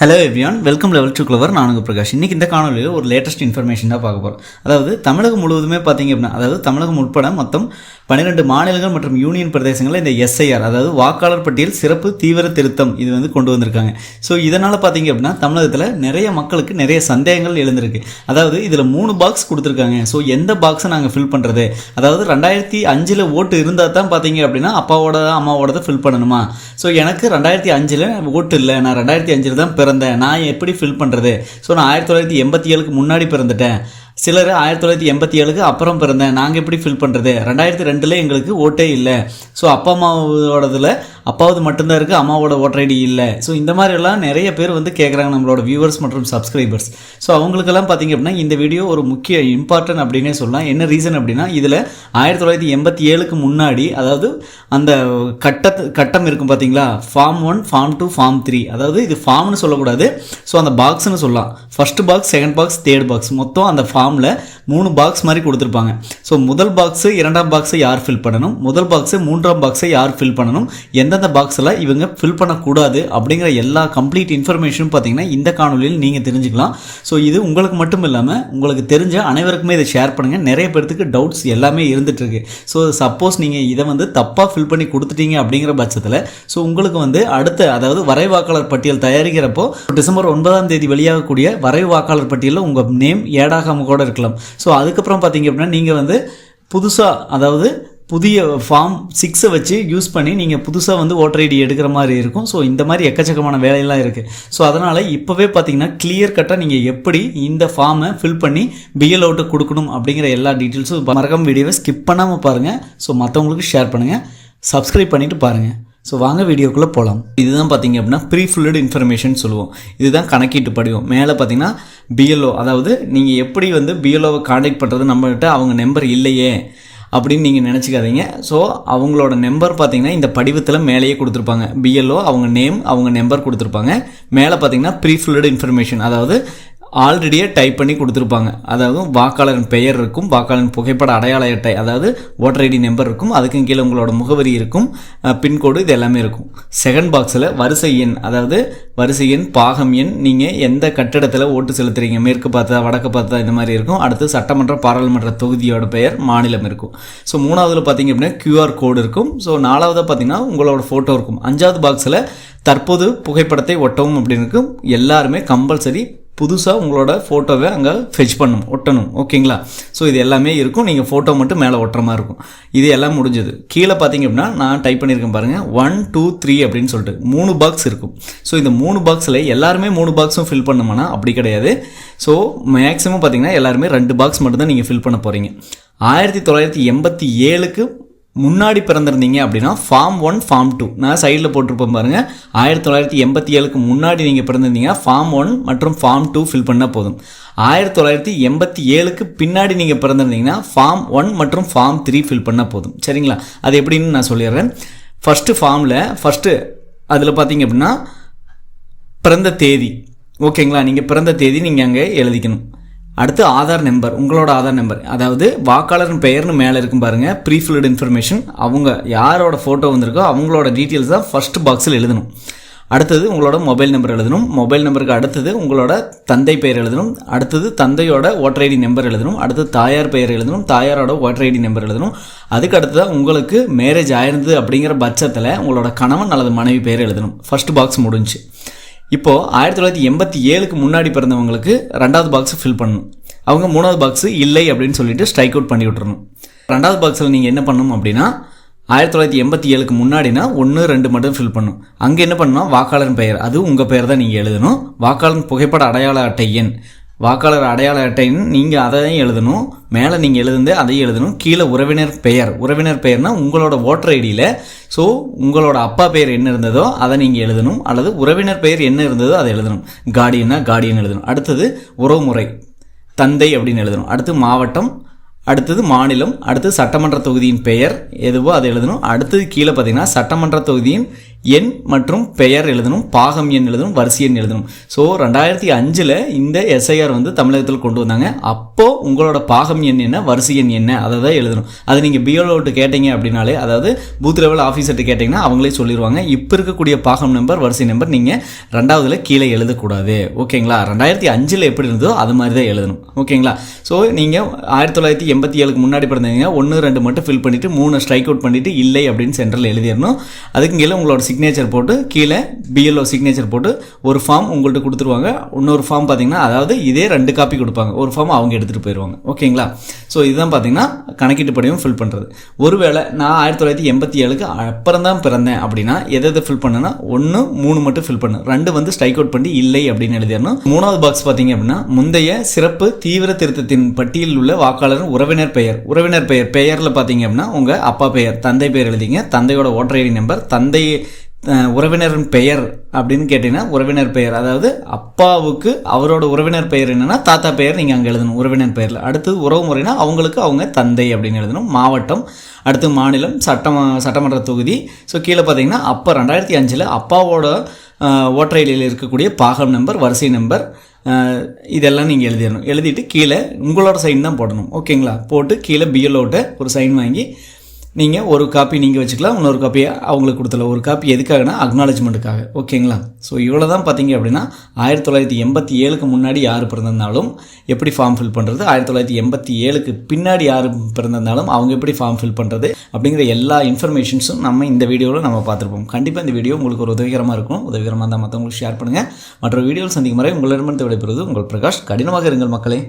Hello everyone, welcome level 2 clever. நான் உங்கள் பிரகாஷ். இன்றைக்கி இந்த காணொலியில் ஒரு லேட்டஸ்ட் இன்ஃபர்மேஷன் தான் பார்க்க போகிறோம். அதாவது தமிழகம் முழுவதுமே பார்த்தீங்க அப்படின்னா, அதாவது தமிழகம் உட்பட மொத்தம் 12 மாநிலங்கள் மற்றும் யூனியன் பிரதேசங்களில் இந்த எஸ்ஐஆர், அதாவது வாக்காளர் பட்டியல் சிறப்பு தீவிர திருத்தம் இது வந்து கொண்டு வந்திருக்காங்க. ஸோ இதனால் பார்த்தீங்க அப்படின்னா தமிழகத்தில் நிறைய மக்களுக்கு நிறைய சந்தேகங்கள் எழுந்திருக்கு. அதாவது இதில் 3 பாக்ஸ் கொடுத்துருக்காங்க. ஸோ எந்த பாக்ஸை நாங்கள் ஃபில் பண்ணுறது, அதாவது 2005 ஓட்டு இருந்தால் தான் பார்த்தீங்க அப்படின்னா அப்பாவோட அம்மாவோடதை ஃபில் பண்ணணுமா? ஸோ எனக்கு 2005 ஓட்டு இல்லை, நான் 2005 தான் பிறந்தேன், நான் எப்படி ஃபில் பண்ணுறது? ஸோ நான் 1987க்கு முன்னாடி பிறந்துட்டேன், சிலர் 1987க்கு அப்புறம் பிறந்தேன், நாங்கள் எப்படி ஃபில் பண்ணுறது? 2002 எங்களுக்கு ஓட்டே இல்லை, ஸோ அப்பா அம்மாவோடதில் அப்பாவது மட்டும்தான் இருக்குது, அம்மாவோட ஓட்டர் ஐடி இல்லை. ஸோ இந்த மாதிரிலாம் நிறைய பேர் வந்து கேட்குறாங்க, நம்மளோட வியூவர்ஸ் மற்றும் சப்ஸ்கிரைபர்ஸ். ஸோ அவங்களுக்கெல்லாம் பார்த்திங்க அப்படின்னா இந்த வீடியோ ஒரு முக்கிய இம்பார்ட்டன்ட் அப்படின்னே சொல்லலாம். என்ன ரீசன் அப்படின்னா, இதில் 1987க்கு முன்னாடி, அதாவது அந்த கட்டம் இருக்கும் பார்த்தீங்களா, ஃபார்ம் 1, ஃபார்ம் 2, ஃபார்ம் 3, அதாவது இது ஃபார்ம்னு சொல்லக்கூடாது, ஸோ அந்த பாக்ஸ்னு சொல்லலாம். First box, second box, third box, மொத்தம் அந்த ஃபார்மில் 3 பாக்ஸ் மாதிரி கொடுத்துருப்பாங்க. ஸோ முதல் பாக்ஸு, இரண்டாம் பாக்ஸை யார் ஃபில் பண்ணணும், முதல் பாக்ஸு, மூன்றாம் பாக்ஸை யார் ஃபில் பண்ணணும், எந்தெந்த பாக்ஸில் இவங்க ஃபில் பண்ணக்கூடாது அப்படிங்கிற எல்லா கம்ப்ளீட் இன்ஃபர்மேஷனும் பார்த்தீங்கன்னா இந்த காணொலியில் நீங்கள் தெரிஞ்சுக்கலாம். ஸோ இது உங்களுக்கு மட்டும் இல்லாமல் உங்களுக்கு தெரிஞ்ச அனைவருக்குமே இதை ஷேர் பண்ணுங்கள். நிறைய பேருக்கு டவுட்ஸ் எல்லாமே இருந்துகிட்ருக்கு. ஸோ சப்போஸ் நீங்கள் இதை வந்து தப்பாக ஃபில் பண்ணி கொடுத்துட்டீங்க அப்படிங்கிற பட்சத்தில், ஸோ உங்களுக்கு வந்து அடுத்த, அதாவது வரைவு வாக்காளர் பட்டியல் தயாரிக்கிறப்போ டிசம்பர் 9ஆம் தேதி வெளியாகக்கூடிய வரைவு வாக்காளர் பட்டியலில் உங்கள் நேம் ஏடாகாம கூட இருக்கலாம். ஸோ அதுக்கப்புறம் பார்த்தீங்க அப்படின்னா நீங்கள் வந்து புதுசாக, அதாவது புதிய ஃபார்ம் 6 வச்சு யூஸ் பண்ணி நீங்கள் புதுசாக வந்து ஓட்டர் ஐடி எடுக்கிற மாதிரி இருக்கும். ஸோ இந்த மாதிரி எக்கச்சக்கமான வேலையெல்லாம் இருக்குது. ஸோ அதனால் இப்போவே பார்த்தீங்கன்னா கிளியர் கட்டாக நீங்கள் எப்படி இந்த ஃபார்மை ஃபில் பண்ணி பிஎல் அவுட்டை கொடுக்கணும் அப்படிங்கிற எல்லா டீட்டெயில்ஸும் மறக்காம வீடியோவை ஸ்கிப் பண்ணாமல் பாருங்கள். ஸோ மற்றவங்களுக்கு ஷேர் பண்ணுங்கள், சப்ஸ்கிரைப் பண்ணிவிட்டு பாருங்கள். ஸோ வாங்க வீடியோக்குள்ளே போகலாம். இதுதான் பார்த்தீங்க அப்படின்னா ப்ரீ ஃபில்டு இன்ஃபர்மேஷன் சொல்லுவோம். இதுதான் கணக்கீட்டு படிவம். மேலே பார்த்தீங்கன்னா பிஎல்ஓ, அதாவது நீங்கள் எப்படி வந்து பிஎல்ஓவை காண்டாக்ட் பண்ணுறது, நம்மகிட்ட அவங்க நம்பர் இல்லையே அப்படின்னு நீங்கள் நினச்சிக்காதீங்க. ஸோ அவங்களோட நம்பர் பார்த்தீங்கன்னா இந்த படிவத்தில் மேலேயே கொடுத்துருப்பாங்க. பிஎல்ஓ அவங்க நேம், அவங்க நம்பர் கொடுத்துருப்பாங்க. மேலே பார்த்தீங்கன்னா ப்ரீ ஃபில்டு இன்ஃபர்மேஷன், அதாவது ஆல்ரெடியே டைப் பண்ணி கொடுத்துருப்பாங்க. அதாவது வாக்காளரின் பெயர் இருக்கும், வாக்காளரின் புகைப்பட அடையாள அட்டை, அதாவது ஓட்டர் ஐடி நம்பர் இருக்கும், அதுக்கும் கீழே உங்களோட முகவரி இருக்கும், பின்கோடு, இது எல்லாமே இருக்கும். செகண்ட் பாக்ஸில் வரிசை எண், அதாவது வரிசை எண், பாகம் எண், நீங்கள் எந்த கட்டிடத்தில் ஓட்டு செலுத்துறீங்க, மேற்கு பார்த்தா வடக்கு பார்த்தா இந்த மாதிரி இருக்கும். அடுத்து சட்டமன்ற பாராளுமன்ற தொகுதியோட பெயர், மாநிலம் இருக்கும். ஸோ மூணாவதுல பார்த்தீங்க அப்படின்னா QR கோடு இருக்கும். ஸோ நாலாவதாக பார்த்தீங்கன்னா உங்களோட ஃபோட்டோ இருக்கும். அஞ்சாவது பாக்ஸில் தற்போது புகைப்படத்தை ஒட்டவும் அப்படின்னு இருக்கும். எல்லாருமே கம்பல்சரி புதுசாக உங்களோட ஃபோட்டோவை அங்கே ஃபெச் பண்ணணும், ஒட்டணும். ஓகேங்களா? ஸோ இது எல்லாமே இருக்கும். நீங்கள் ஃபோட்டோ மட்டும் மேலே ஒட்டுற மாதிரி இருக்கும். இது எல்லாம் முடிஞ்சது. கீழே பார்த்தீங்க அப்படின்னா நான் டைப் பண்ணியிருக்கேன் பாருங்கள், 1, 2, 3 அப்படின்னு சொல்லிட்டு 3 பாக்ஸ் இருக்கும். ஸோ இந்த 3 பாக்ஸில் எல்லாருமே 3 பாக்ஸும் ஃபில் பண்ணணுமானா அப்படி கிடையாது. ஸோ மேக்ஸிமம் பார்த்தீங்கன்னா எல்லாருமே 2 பாக்ஸ் மட்டும்தான் நீங்கள் ஃபில் பண்ண போகிறீங்க. 1987க்கு முன்னாடி பிறந்திருந்தீங்க அப்படின்னா ஃபார்ம் 1, ஃபார்ம் 2 நான் சைடில் போட்டிருப்பேன் பாருங்கள். 1987க்கு முன்னாடி நீங்கள் பிறந்திருந்தீங்க ஃபார்ம் 1 மற்றும் ஃபார்ம் 2 ஃபில் பண்ணால் போதும். 1987க்கு பின்னாடி நீங்கள் பிறந்திருந்தீங்கன்னா ஃபார்ம் 1 மற்றும் ஃபார்ம் 3 ஃபில் பண்ணால் போதும். சரிங்களா? அது எப்படின்னு நான் சொல்லிடுறேன். ஃபஸ்ட்டு ஃபார்மில் அதில் பார்த்தீங்க அப்படின்னா பிறந்த தேதி, ஓகேங்களா, நீங்கள் பிறந்த தேதி நீங்கள் அங்கே எழுதிக்கணும். அடுத்து ஆதார் நம்பர், உங்களோட ஆதார் நம்பர், அதாவது வாக்காளரின் பெயர்னு மேலே இருக்கும் பாருங்கள், ப்ரீ ஃபில்டு இன்ஃபர்மேஷன், அவங்க யாரோட ஃபோட்டோ வந்திருக்கோ அவங்களோட டீட்டெயில்ஸ் தான் ஃபர்ஸ்ட் பாக்ஸில் எழுதணும். அடுத்தது உங்களோட மொபைல் நம்பர் எழுதணும். மொபைல் நம்பருக்கு அடுத்தது உங்களோட தந்தை பெயர் எழுதணும். அடுத்தது தந்தையோட ஓட்டர் ஐடி நம்பர் எழுதணும். அடுத்து தாயார் பெயர் எழுதணும். தாயாரோட ஓட்டர் ஐடி நம்பர் எழுதணும். அதுக்கு அடுத்ததாக உங்களுக்கு மேரேஜ் ஆயிருந்தது அப்படிங்கிற பட்சத்தில் உங்களோட கணவன் அல்லது மனைவி பெயர் எழுதணும். ஃபர்ஸ்ட் பாக்ஸ் முடிஞ்சு. இப்போது 1987க்கு முன்னாடி பிறந்தவங்களுக்கு 2வது பாக்ஸ் ஃபில் பண்ணணும். அவங்க 3வது பாக்ஸு இல்லை அப்படின்னு சொல்லிட்டு ஸ்ட்ரைக் அவுட் பண்ணி விட்டுறணும். 2வது பாக்ஸில் நீங்கள் என்ன பண்ணணும் அப்படின்னா, 1987க்கு முன்னாடினா 1, 2 மட்டும் ஃபில் பண்ணணும். அங்கே என்ன பண்ணணும், வாக்காளர் பெயர், அது உங்கள் பெயர் தான் நீங்கள் எழுதணும். வாக்காளர் புகைப்பட அடையாள அட்டை எண், வாக்காளர் அடையாள அட்டைன்னு நீங்கள் அதையும் எழுதணும். மேலே நீங்கள் எழுதுந்து அதையும் எழுதணும். கீழே உறவினர் பெயர், உறவினர் பெயர்னால் உங்களோட ஓட்டர் ஐடியில் ஸோ உங்களோட அப்பா பெயர் என்ன இருந்ததோ அதை நீங்கள் எழுதணும், அல்லது உறவினர் பெயர் என்ன இருந்ததோ அதை எழுதணும். கார்டியனா கார்டியன் எழுதணும். அடுத்தது உறவுமுறை, தந்தை அப்படின்னு எழுதணும். அடுத்து மாவட்டம், அடுத்தது மாநிலம், அடுத்து சட்டமன்ற தொகுதியின் பெயர் எதுவோ அதை எழுதணும். அடுத்தது கீழே பார்த்தீங்கன்னா சட்டமன்ற தொகுதியின் எண் மற்றும் பெயர் எழுதணும், பாகம் எண் எழுதணும், வரிசை எண் எழுதணும். ஸோ 2005 இந்த எஸ்ஐஆர் வந்து தமிழகத்தில் கொண்டு வந்தாங்க. அப்போது உங்களோட பாகம் எண் என்ன, வரிசை எண் என்ன, அதை தான் எழுதணும். அது நீங்கள் பிஎல்ஓட்டு கேட்டீங்க அப்படின்னாலே, அதாவது பூத் லெவல் ஆஃபீஸர்கிட்ட கேட்டிங்கன்னா அவங்களே சொல்லிடுவாங்க. இப்போ இருக்கக்கூடிய பாகம் நம்பர், வரிசை நம்பர் நீங்கள் 2வதுல கீழே எழுதக்கூடாது. ஓகேங்களா? 2005 எப்படி இருந்ததோ அது மாதிரி தான் எழுதணும். ஓகேங்களா? ஸோ நீங்கள் 1987க்கு முன்னாடி பிறந்தீங்க 1, 2 மட்டும் ஃபில் பண்ணிவிட்டு 3 ஸ்ட்ரைக் அவுட் பண்ணிவிட்டு இல்லை அப்படின்னு சென்டரில் எழுதிடணும். அதுக்கு கீழே உங்களோட சிக்னேச்சர் போட்டு, கீழே பிஎல்ஓ சிக்னேச்சர் போட்டு ஒரு ஃபார்ம் உங்கள்கிட்ட கொடுத்துருவாங்க. இன்னொரு ஃபார்ம் பார்த்தீங்கன்னா, அதாவது இதே 2 காப்பி கொடுப்பாங்க. ஒரு ஃபார்ம் அவங்க எடுத்துகிட்டு போயிடுவாங்க. ஓகேங்களா? ஸோ இதுதான் பார்த்தீங்கன்னா கணக்கீட்டு படிவம் ஃபில் பண்ணுறது. ஒருவேளை நான் 1987க்கு அப்புறம் தான் பிறந்தேன் அப்படின்னா எதை ஃபில் பண்ணேன்னா 1, 3 மட்டும் ஃபில் பண்ணேன். 2 வந்து ஸ்ட்ரைக் அவுட் பண்ணி இல்லை அப்படின்னு எழுதிடணும். 3வது பாக்ஸ் பார்த்தீங்க அப்படின்னா, முந்தைய சிறப்பு தீவிர திருத்தத்தின் பட்டியலில் உள்ள வாக்காளர் உறவினர் பெயர். உறவினர் பெயரில் பார்த்தீங்க அப்படின்னா உங்கள் அப்பா பெயர், தந்தை பெயர் எழுதிங்க. தந்தையோட ஓட்டர் ஐடி நம்பர், தந்தை உறவினரின் பெயர் அப்படின்னு கேட்டீங்கன்னா உறவினர் பெயர், அதாவது அப்பாவுக்கு அவரோட உறவினர் பெயர் என்னன்னா தாத்தா பெயர் நீங்கள் அங்கே எழுதணும் உறவினர் பெயரில். அடுத்தது உறவு முறைனா அவங்களுக்கு அவங்க தந்தை அப்படின்னு எழுதணும். மாவட்டம், அடுத்து மாநிலம், சட்டமன்ற தொகுதி. ஸோ கீழே பார்த்தீங்கன்னா அப்போ 2005 அப்பாவோட ஓட்டர் ஐடியில் இருக்கக்கூடிய பாகம் நம்பர், வரிசை நம்பர், இதெல்லாம் நீங்கள் எழுதிடணும். எழுதிட்டு கீழே உங்களோட சைன் தான் போடணும். ஓகேங்களா? போட்டு கீழே பிஎல்ஓட்ட ஒரு சைன் வாங்கி நீங்கள் ஒரு காப்பி நீங்கள் வச்சுக்கலாம், இன்னொரு காப்பியை அவங்களுக்கு கொடுத்துடலாம். ஒரு காப்பி எதுக்காகனா அக்னாலஜ்மெண்ட்டுக்காக. ஓகேங்களா? ஸோ இவ்வளோ தான் பார்த்தீங்க அப்படின்னா 1987க்கு முன்னாடி யார் பிறந்திருந்தாலும் எப்படி ஃபார்ம் ஃபில் பண்ணுறது, 1987க்கு பின்னாடி யார் பிறந்திருந்தாலும் அவங்க எப்படி ஃபார்ம் ஃபில் பண்ணுறது அப்படிங்கிற எல்லா இன்ஃபர்மேஷன்ஸும் நம்ம இந்த வீடியோவில் நம்ம பார்த்துருப்போம். கண்டிப்பாக இந்த வீடியோ உங்களுக்கு ஒரு உதவிகரமாக இருக்கும். உதவிகரமாக இருந்தால் மற்றவங்களுக்கு ஷேர் பண்ணுங்கள். மற்ற வீடியோவில் சந்திக்கும் வரை உங்களிடமிருந்து விடைபெறுவது உங்கள் பிரகாஷ். கடினமாக இருங்கள் மக்களே.